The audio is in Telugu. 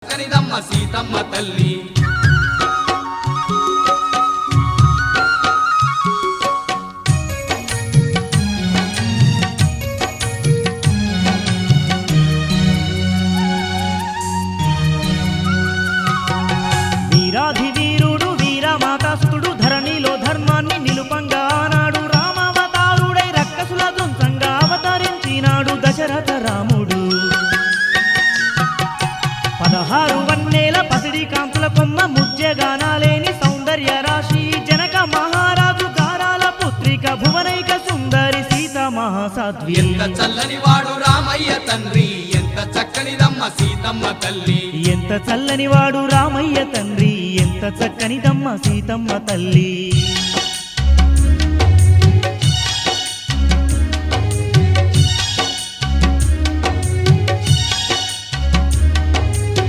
కనిదమ్మ సీతమ్మ తల్లి వీరాధి వీరుడు వీరమాతాస్తుడు ధరణిలో ధర్మాన్ని నిలుపంగా ఆనాడు రామావతారుడై రక్కసుల ధ్వంసంగా అవతరించినాడు దశరథ రాముడు 16 వన్నేల పసిడి కాంతుల కొమ్మ ముజ్జగానాలేని సౌందర్య రాశి జనక మహారాజు గారాల పుత్రిక భువనైక సుందరి సీత మహాసాధ్వి ఎంత చల్లని వాడు రామయ్య తండ్రి ఎంత చక్కనిదమ్మ సీతమ్మ తల్లి ఎంత చల్లని వాడు రామయ్య తండ్రి ఎంత చక్కనిదమ్మ సీతమ్మ తల్లి